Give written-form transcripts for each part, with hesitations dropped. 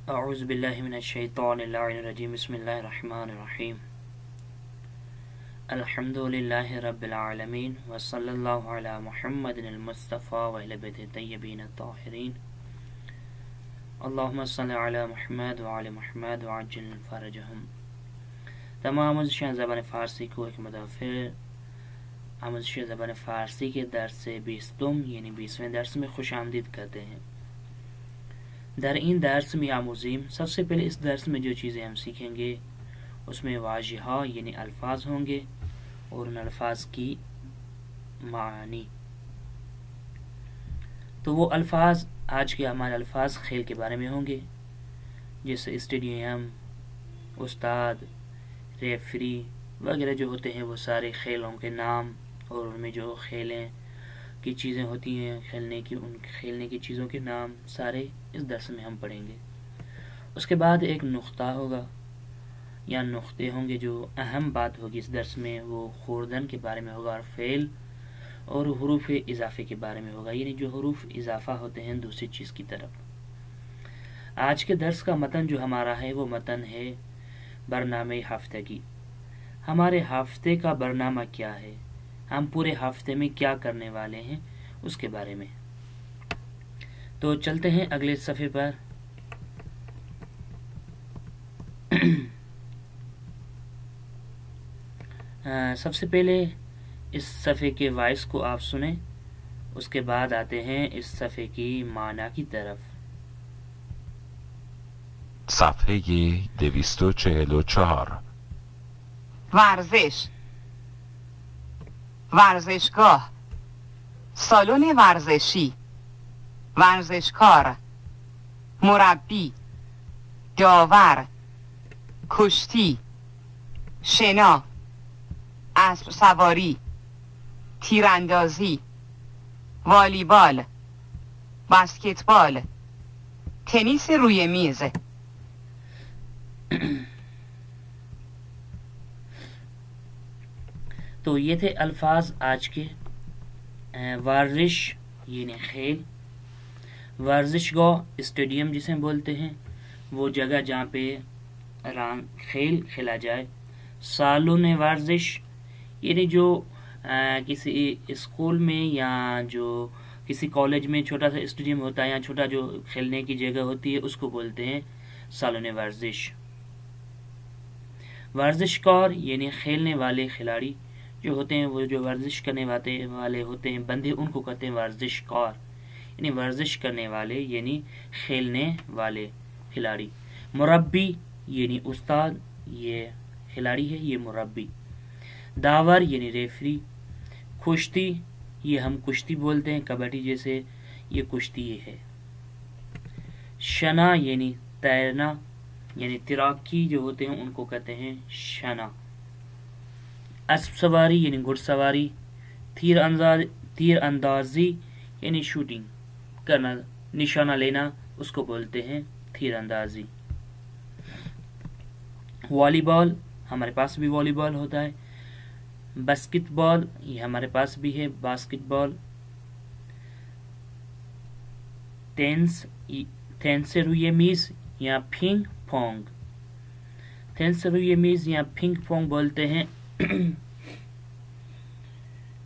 أعوذ بالله من الشيطان اللعين الرجيم بسم الله الرحمن الرحيم الحمد لله رب العالمين وصلى الله على محمد المصطفى وعلى بيته الطيبين الطاهرين اللهم صل على محمد وعلى محمد وعجل فرجهم. تمام آموزشیان زبان فارسی کو ایک مدافع آموزش زبان فارسی کے درس 20 یعنی 20ویں درس میں خوش آمدید کرتے ہیں. در این درس می آموزیم. سب سے پہلے اس درس میں جو چیزیں ہم سیکھیں گے اس میں واضحہ یعنی الفاظ ہوں گے اور ان الفاظ کی معانی. تو وہ الفاظ آج کے ہمارے الفاظ کھیل کے بارے میں ہوں گے، جیسے اسٹیڈیم، استاد، ریفری وغیرہ جو ہوتے ہیں وہ سارے کھیلوں کے نام اور ان میں جو کھیلیں کی چیزیں ہوتی ہیں ان کھیلنے کی چیزوں کے نام سارے اس درس میں ہم پڑھیں گے. اس کے بعد ایک نقطہ ہوگا یا نقطے ہوں گے. جو اہم بات ہوگی اس درس میں وہ خوردن کے بارے میں ہوگا اور فعل اور حروف اضافے کے بارے میں ہوگا، یعنی جو حروف اضافہ ہوتے ہیں دوسری چیز کی طرف. آج کے درس کا متن جو ہمارا ہے وہ متن ہے برنامہ ہفتگی. ہمارے ہفتے کا برنامہ کیا ہے، ہم پورے ہفتے میں کیا کرنے والے ہیں اس کے بارے میں. تو چلتے ہیں اگلے صفحے پر. سب سے پہلے اس صفحے کے وائس کو آپ سنیں، اس کے بعد آتے ہیں اس صفحے کی معنی کی طرف. صفحه 244. ورزش، ورزشگاه، سالن ورزشی، ورزشکار، مربی، داور، کشتی، شنا، اسب سواری، تیراندازی، والیبال، بسکتبال، تنیس روی میز. تو یہ تھے الفاظ آج کے. ورزش یعنی کھیل، ورزشگاہ اسٹیڈیم جسے بولتے ہیں وہ جگہ جہاں پہ کھیل کھیلا جائے. سالن ورزش یعنی جو کسی اسکول میں یا جو کسی کالج میں چھوٹا سا اسٹیڈیم ہوتا ہے یا چھوٹا جو کھیلنے کی جگہ ہوتی ہے اس کو بولتے ہیں سالن ورزش. ورزشکار یعنی کھیلنے والے کھلاڑی جو ہوتے ہیں، وہ جو ورزش کرنے والے ہوتے ہیں بندے، ان کو کہتے ہیں ورزشکار، یعنی ورزش کرنے والے یعنی کھیلنے والے کھلاڑی. مربی یعنی استاد، یہ کھلاڑی ہے یہ مربی. داور یعنی ریفری. کشتی یہ ہم کشتی بولتے ہیں کبڈی جیسے، یہ کشتی یہ ہے. شنا یعنی تیرنا، یعنی تیراکی جو ہوتے ہیں ان کو کہتے ہیں شنا. اسب سواری یعنی گھڑ سواری. تیر اندازی یعنی شوٹنگ کرنا، نشانہ لینا، اس کو بولتے ہیں تیر اندازی. والی بال ہمارے پاس بھی والی بال ہوتا ہے. باسکٹ بال یہ ہمارے پاس بھی ہے باسکٹ بال. تینس روی میز یا پنگ پونگ. تینس روی میز یا پنگ پونگ بولتے ہیں.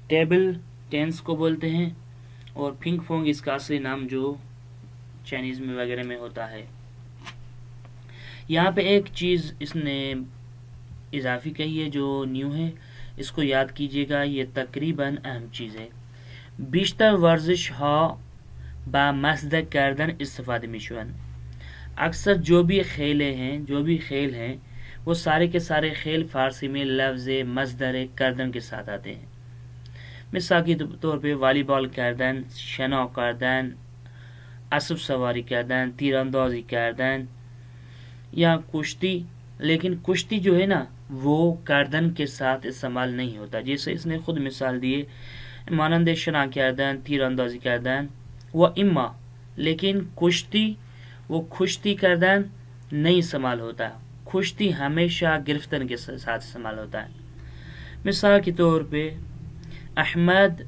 ٹیبل ٹینس کو بولتے ہیں، اور پنگ پونگ اس کا اصلی نام جو چائنیز میں وغیرہ میں ہوتا ہے. یہاں پہ ایک چیز اس نے اضافی کہی ہے جو نیو ہے، اس کو یاد کیجئے گا، یہ تقریباً اہم چیز ہے. بیشتر ورزش ها با مزد کردن استفاده میشوند. اکثر جو بھی کھیل ہیں وہ سارے کے سارے کھیل فارسی میں لفظ مصدر کردن کے ساتھ آتے ہیں. مثال کے طور پہ والی بال کردن، شنا کردن، اسب سواری کردن، تیر اندازی کردن یا کشتی. لیکن کشتی جو ہے نا وہ کردن کے ساتھ استعمال نہیں ہوتا، جیسے اس نے خود مثال دیے مانند شنا کردن، تیر اندازی کردن و اما. لیکن کشتی وہ کشتی کردن نہیں استعمال ہوتا، کشتی ہمیشہ گرفتن کے ساتھ استعمال ہوتا ہے. مثال کے طور پہ احمد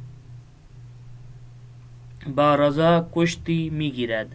با رضا کشتی میگیرد.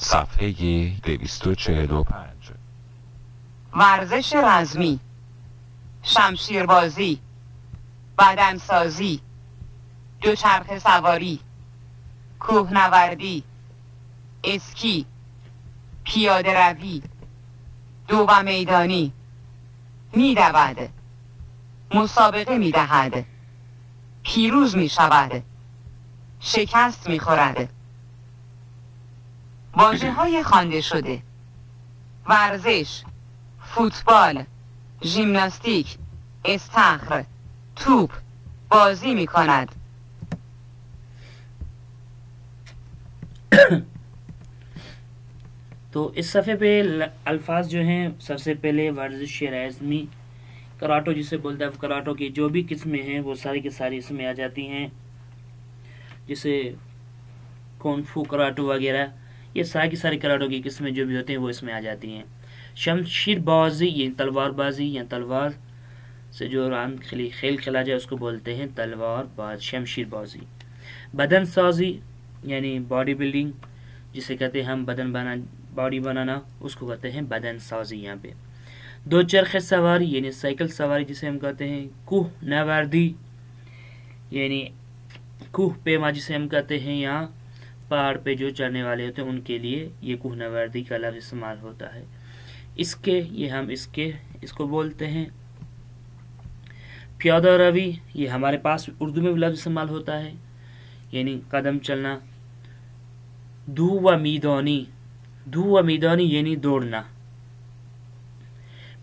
صفحه 245 ورزش رزمی، شمشیربازی، بدنسازی، دوچرخه سواری، کوهنوردی، اسکی، پیاده روی، دو و میدانی، میدود، مسابقه میدهد، پیروز میشود، شکست میخورد. واژه های خوانده شده: ورزش، فوتبال، ژیمناستیک، استخر، توپ، بازی می کند. تو اس صفحے پہ الفاظ جو ہیں، سب سے پہلے ورزش رزمی، کراٹو جسے بولتا ہے، کراٹو کی جو بھی قسمیں ہیں وہ ساری کی ساری اس میں آ جاتی ہیں، جسے کونفو کراٹو وغیرہ، یہ ساری کی ساری کراٹو کی قسمیں جو بھی ہوتے ہیں وہ اس میں آ جاتی ہیں۔ شمشیر بازی، یہ تلوار بازی یا تلوار سے جو کھیل کھیلا جائے اس کو بولتے ہیں تلوار باز، شمشیر بازی۔ بدن سازی یعنی باڈی بلڈنگ، جسے کہتے ہیں ہم باڈی بنانا، اس کو کہتے ہیں بدن سازی یہاں پہ۔ دو چرخ سواری یعنی سائیکل سواری جسے ہم کہتے ہیں۔ کوہ نوردی یعنی کوہ پیما جسے ہم کہتے ہیں، یہاں پہاڑ پہ جو چڑھنے والے ہوتے ہیں ان کے لیے یہ کوہ نوردی کا لفظ استعمال ہوتا ہے۔ اس کو بولتے ہیں پیادہ روی، یہ ہمارے پاس اردو میں بھی لفظ استعمال ہوتا ہے، یعنی قدم چلنا۔ دو و میدانی یعنی دوڑنا۔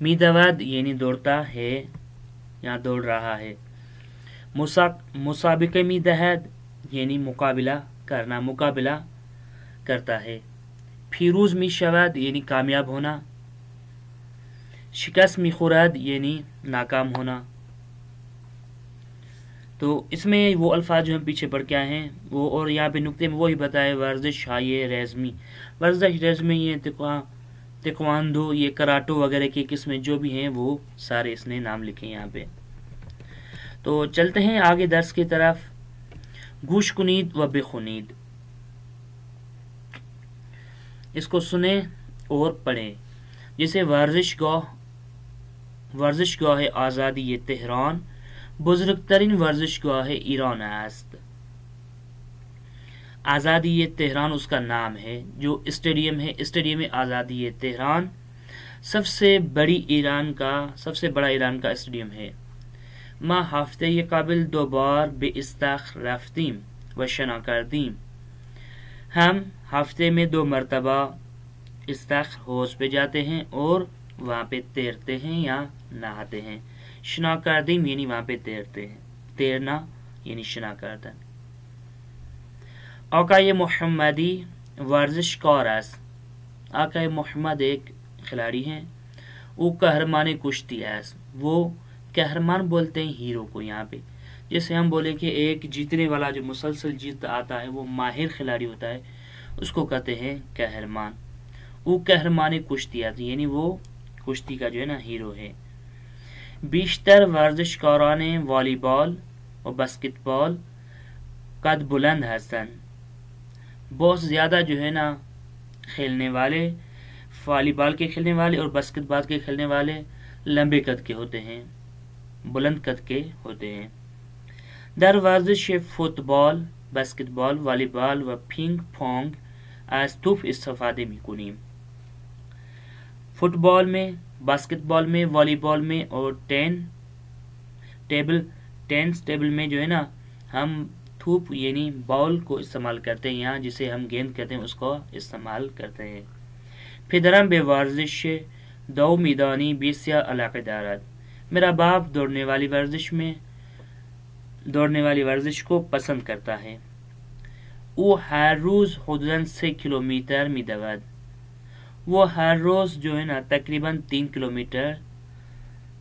میدود یعنی دوڑتا ہے یا دوڑ رہا ہے۔ مسابقہ میدہد یعنی مقابلہ کرنا، مقابلہ کرتا ہے۔ پیروز می شود یعنی کامیاب ہونا۔ شکست می خورد یعنی ناکام ہونا۔ تو اس میں وہ الفاظ جو ہم پیچھے پڑھ کے آئے ہیں وہ، اور یہاں پہ نقطے میں وہی بتائے، ورزش ہائے رزمی، ورزش رزمی، یہ تکواندو، یہ کراٹو وغیرہ کی قسمیں جو بھی ہیں وہ سارے اس نے نام لکھے یہاں پہ۔ تو چلتے ہیں آگے درس کی طرف۔ گوش کنید و بخونید، اس کو سنیں اور پڑھیں۔ جیسے ورزش گاہ آزادی تہران بزرگترین ورزش گاہ ایران است۔ آزادی تہران اس کا نام ہے، جو اسٹیڈیم ہے، اسٹیڈیم آزادی تہران سب سے بڑا ایران کا اسٹیڈیم ہے۔ ما ہفتے قابل 2 بار بے استخر رفتیم و شنا کردیم، ہم ہفتے میں 2 مرتبہ استخر حوض پہ جاتے ہیں اور وہاں پہ تیرتے ہیں یا نہاتے ہیں۔ شنا کردیم یعنی وہاں پہ تیرتے ہیں، تیرنا یعنی شنا کردن۔ آقای محمدی ورزش کار است، آقای محمد ایک کھلاڑی ہیں۔ وہ قہرمان کشتی است، وہ قہرمان بولتے ہیں ہیرو کو یہاں پہ، جیسے ہم بولے کہ ایک جیتنے والا جو مسلسل جیت آتا ہے وہ ماہر کھلاڑی ہوتا ہے، اس کو کہتے ہیں قہرمان۔ وہ قہرمان کشتی است یعنی وہ کشتی کا جو ہے نا ہیرو ہے۔ بیشتر ورزشکاران والی بال و باسکٹ بال قد بلند ہستند، بہت زیادہ جو ہے نا کھیلنے والے، والی بال کے کھیلنے والے اور باسکٹ بال کے کھیلنے والے لمبے قد کے ہوتے ہیں، بلند قد کے ہوتے ہیں۔ در ورزش فوت بال، باسکت بال، والی بال و پینگ پونگ از توپ استفاده میکنیم۔ فٹ بال میں، باسکٹ بال میں، والی بال میں اور ٹینس ٹیبل میں جو ہے نا ہم تھوپ یعنی بال کو استعمال کرتے ہیں، یہاں جسے ہم گیند کہتے ہیں اس کو استعمال کرتے ہیں۔ پدرم به ورزش دو میدانی بسیار علاقه دارد، میرا باپ دوڑنے والی ورزش کو پسند کرتا ہے۔ او ہر روز حدوداً 3 کلومیٹر میدود، وہ ہر روز جو ہے نا تقریباً 3 کلومیٹر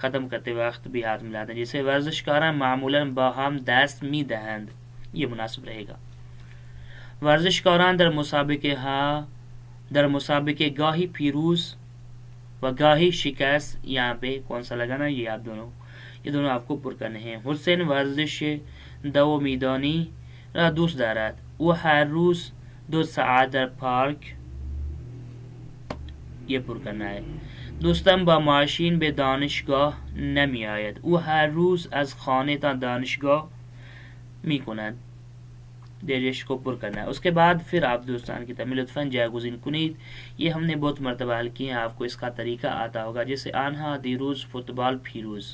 ختم کرتے وقت بھی ہاتھ ملاتے ہیں. جیسے ورزشکاران معمولاً با هم دست میدهند. یہ مناسب رہے گا. ورزشکاران در مسابقه گاهی پیروز و گاهی شکست. یہاں پہ کون سا لگانا یہ آپ دونوں آپ کو پر کرنے ہیں. حسین ورزش دو میدانی را دوست دارد. او هر روز 2 ساعت در پارک. یہ پر کرنا ہے. دوستم با ماشین به دانشگاه نمی آید. او هر روز از خانه تا دانشگاه می کند. دیرش کو پر کرنا ہے. اس کے بعد پھر آپ دوستان کی تعمیل لطفاً جایگزین کنید. یہ ہم نے بہت مرتبہ حل کی ہیں، آپ کو اس کا طریقہ آتا ہوگا. جیسے آنها دیروز فوتبال پیروز،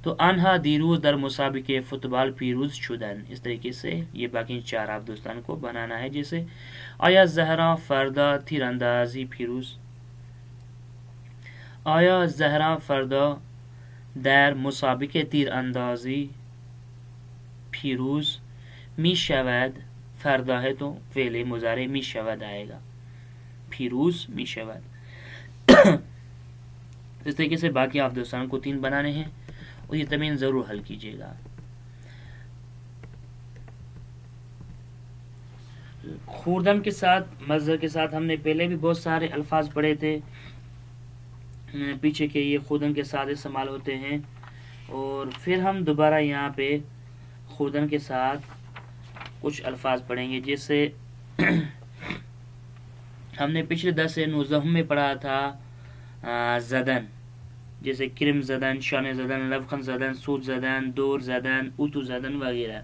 تو آنها دیروز در مسابقه فوتبال پیروز شدن. اس طریقے سے یہ باقی 4 آپ دوستان کو بنانا ہے. جیسے آیا زہرا فردا تیراندازی پیروز، آیا زهرا فردا در مسابقه تیراندازی پیروز می شود. فردا ہے تو فعل مضارع می شود آئے گا، پیروز می شود. اس طریقے سے باقی آپ دوستان کو 3 بنانے ہیں اور یہ تمرین ضرور حل کیجیے گا. خوردن کے ساتھ مصدر کے ساتھ ہم نے پہلے بھی بہت سارے الفاظ پڑھے تھے پیچھے کے، یہ خوردن کے ساتھ استعمال ہوتے ہیں. اور پھر ہم دوبارہ یہاں پہ خوردن کے ساتھ کچھ الفاظ پڑھیں گے. جیسے ہم نے پچھلے 10 میں پڑھا تھا زدن، جیسے کرم زدن، شان زدن، لبخن زدن، سود زدن، دور زدن، اوتو زدن وغیرہ.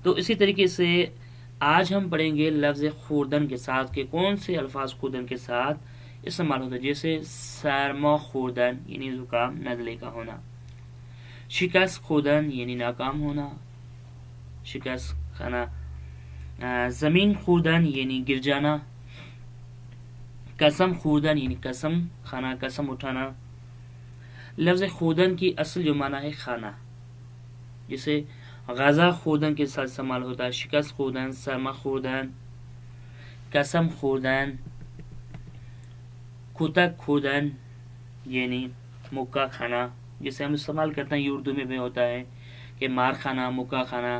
تو اسی طریقے سے آج ہم پڑھیں گے لفظ خوردن کے ساتھ کہ کون سے الفاظ خوردن کے ساتھ استعمال ہوتا ہے. جیسے سرما خوردن یعنی زکام نزلے کا ہونا، شکست خوردن یعنی ناکام ہونا، شکست کھانا، زمین خوردن یعنی گر جانا، قسم خوردن یعنی قسم کھانا، قسم اٹھانا. لفظ خوردن کی اصل جو معنی ہے کھانا. جیسے غذا خوردن کے ساتھ استعمال ہوتا ہے، شکست خوردن، سرما خوردن، قسم خوردن، کتک خوردن یعنی مکہ کھانا. جسے ہم استعمال کرتے ہیں یہ اردو میں بھی ہوتا ہے کہ مار کھانا، مکہ کھانا،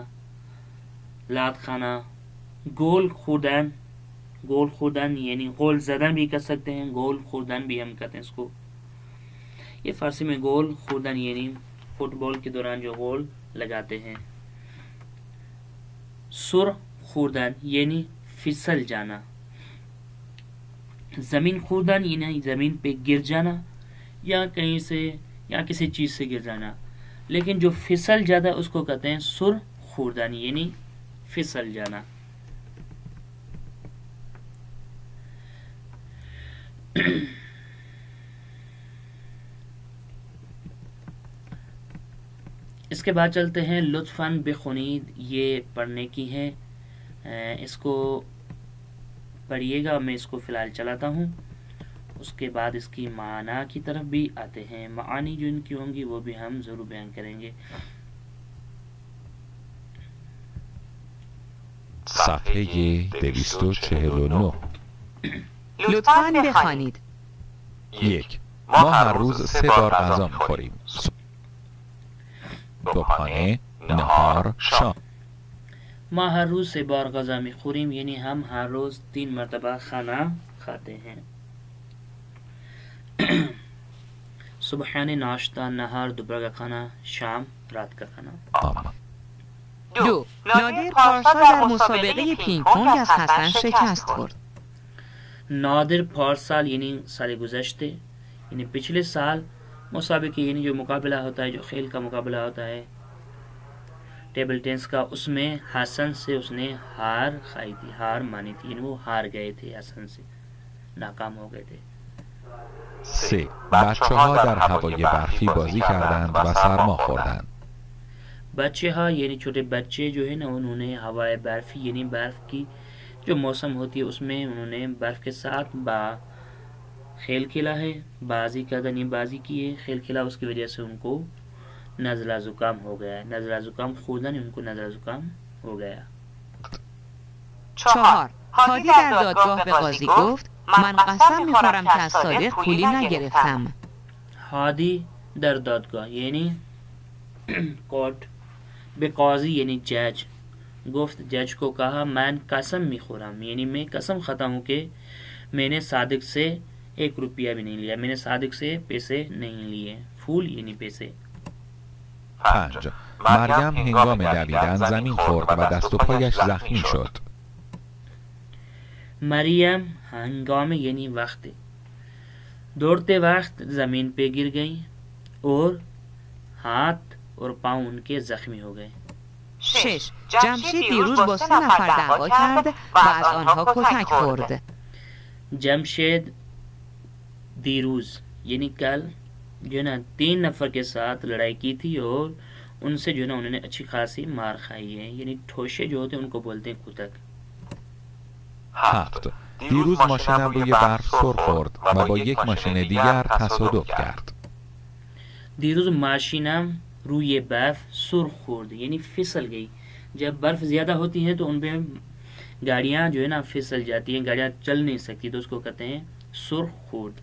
لات کھانا. گول خوردن، گول خوردن یعنی گول زدن بھی کر سکتے ہیں، گول خوردن بھی ہم کہتے ہیں اس کو. یہ فارسی میں گول خوردن یعنی فٹ بال کے دوران جو گول لگاتے ہیں. سر خوردن یعنی پھسل جانا. زمین خوردن یعنی زمین پہ گر جانا یا کہیں سے یا کسی چیز سے گر جانا. لیکن جو پھسل جاتا ہے اس کو کہتے ہیں سر خوردن یعنی پھسل جانا. اس کے بعد چلتے ہیں لطفاً بخونید. یہ پڑھنے کی ہے، اس کو پڑھیے گا. میں اس کو فی الحال چلاتا ہوں، اس کے بعد اس کی معنی کی طرف بھی آتے ہیں. معانی جو ان کی ہوں گی وہ بھی ہم ضرور بیان کریں گے. صفحه 249. لطفاً بخوانید. 1. ما هر روز 3 بار غذا می‌خوریم. صبحانه، نهار، شام. ما ہر روز 3 بار غذا میخوریم یعنی ہم ہر روز 3 مرتبہ کھانا کھاتے ہیں. صبحانه ناشتہ، نہار دوپہر کا کھانا، شام رات کا کھانا. 2. نادر پارسال در مسابقه پینگ پونگ از حسن شکست خورد. نادر پارسال یعنی سال گزشتے یعنی پچھلے سال، مسابقے یعنی جو مقابلہ ہوتا ہے، جو کھیل کا مقابلہ ہوتا ہے ٹیبل ٹینس کا، اس میں حسن سے اس نے ہار کھائی تھی، ہار مانی تھی، یعنی وہ ہار گئے تھے، حسن سے ناکام ہو گئے تھے. 3. بچه‌ها در هوای برفی بازی کردند و سرما خوردند. بچے ہاں یعنی چھوٹے بچے جو ہے نا، انہوں نے ہوائے برفی یعنی برف کی جو موسم ہوتی ہے اس میں انہوں نے برف کے ساتھ کھیل کھیلا ہے، بازی کا دنی بازی کی ہے، کھیل کھیلا، اس کی وجہ سے ان کو نزلہ زکام ہو گیا ہے. نزلہ زکام خوردن ان کو نزلہ زکام ہو گیا. 4. هادی در دادگاه به قاضی گفت من قسم می‌خورم که از صادق پولی نگرفتم. ہادی در دادگاه یعنی کورٹ. به قاضی یعنی جج. گفت جج کو کہا من قسم میخورم یعنی میں قسم کھاتا ہوں کہ میں نے صادق سے 1 روپیہ بھی نہیں لیا. میں نے صادق سے پیسے نہیں لیے. پھول یعنی پیسے. 5. مریم هنگام دویدن زمین خورد و دست و پایش زخمی شد. مریم ہنگام یعنی وقت. دوڑتے وقت زمین پہ گر گئی اور ہاتھ اور پاؤں ان کے زخمی ہو گئے. 6. جمشید دیروز با 3 نفر دعوا کرد و از آنها کتک خورد. جمشید دیروز یعنی کل جو ہے نا 3 نفر کے ساتھ لڑائی کی تھی اور ان سے جو ہے نا انہوں نے اچھی خاصی مار کھائی ہے. یعنی ٹھوشے جو ہوتے ہیں ان کو بولتے ہیں کتک. 7. دیروز ماشینم روی برف سر خورد و با یک ماشین دیگر تصادف کرد. دیروز ماشینم روی برف سر خورد یعنی پھسل گئی. جب برف زیادہ ہوتی ہے تو ان پہ گاڑیاں جو ہے نا پھسل جاتی ہیں, گاڑیاں چل نہیں سکتی, تو اس کو کہتے ہیں سر خورد.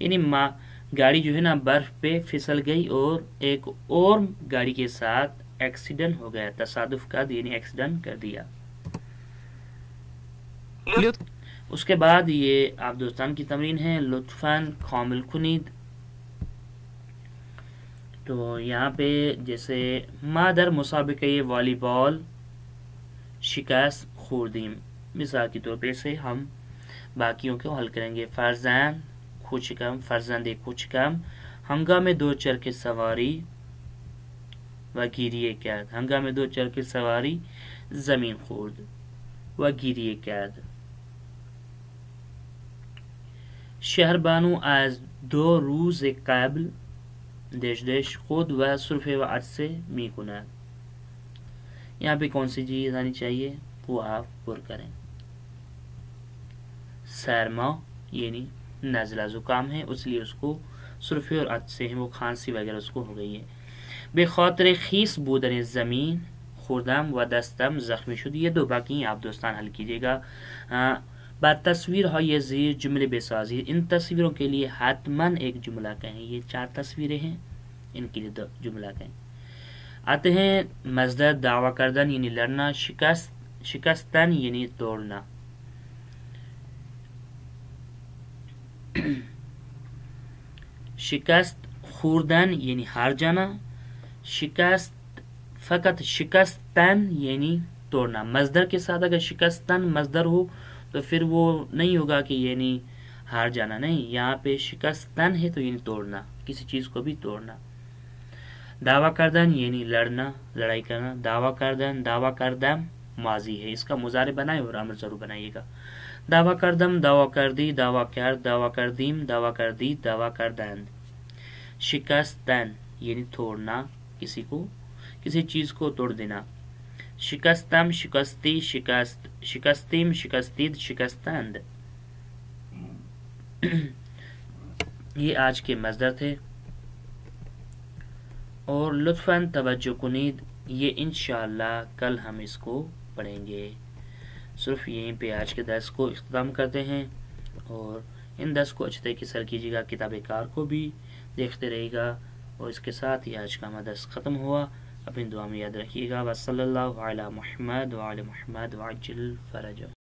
یعنی گاڑی جو ہے نا برف پہ پھسل گئی اور ایک اور گاڑی کے ساتھ ایکسیڈنٹ ہو گیا. تصادف کا یعنی ایکسیڈنٹ کر دیا. اس کے بعد یہ آپ دوستان کی تمرین ہے. لطفاً کامل کنید. تو یہاں پہ جیسے ما در مسابقه والی بال شکست خوردیم, مثال کے طور پہ سے ہم باقیوں کو حل کریں گے. فرزند کوچکم ہنگام 2 چرخ سواری و گیریه کرد. ہنگام 2 چرخ سواری زمین خورد و گیریه کرد. شهربانو از 2 روز قبل دش خود و صرفه و عدسه می کند. یہاں پہ کون سی چیز آنی چاہیے وہ آپ پر کریں. سرما یعنی نزلہ زکام ہے, اس لیے اس کو صرفے اور عدسے ہیں, وہ کھانسی وغیرہ اس کو ہو گئی ہے. به خاطر خیس بودن زمین خوردم و دستم زخمی شد. یہ 2 باقی ہیں, آپ دوستان حل کیجیے گا. بعد تصویر های زیر جمله بسازید. ان تصویروں کے لیے حتما ایک جملہ کہیں. یہ 4 تصویریں ہیں, ان کے لیے 2 جملہ کہیں. آتے ہیں مصدر دعوی کردن یعنی لڑنا, شکستن یعنی توڑنا. شکست خوردن یعنی ہار جانا. شکست فقط شکستن یعنی توڑنا. مصدر کے ساتھ اگر شکستن مصدر ہو تو پھر وہ نہیں ہوگا کہ یعنی ہار جانا, نہیں. یہاں پہ شکستن ہے تو یعنی توڑنا, کسی چیز کو بھی توڑنا. دعوی کردن یعنی لڑنا, لڑائی کرنا. دعوی کردن, دعوی کردم ماضی ہے, اس کا مضارع بنائے اور امر ضرور بنائیے گا. دعوی کردم, دعوی کردی, دعوی کرد, دعوی کردیم, دعوی کردی, دعوی کردند. شکستن یعنی توڑنا, کسی چیز کو توڑ دینا. شکستم, شکستی, شکستیم, شکستید, شکستند. یہ آج کے مصدر تھے اور لطفاً توجہ کنید. یہ انشاءاللہ کل ہم اس کو پڑھیں گے. صرف یہیں پہ آج کے درس کو اختتام کرتے ہیں اور ان درس کو اچھے طریقے سے سر کیجیے گا. کتاب کار کو بھی دیکھتے رہیے گا اور اس کے ساتھ ہی آج کا ہمارا درس ختم ہوا. اپنی دعا میں یاد رکھیے گا. وصلی اللہ علی محمد وعلی محمد وعجل فرجہ.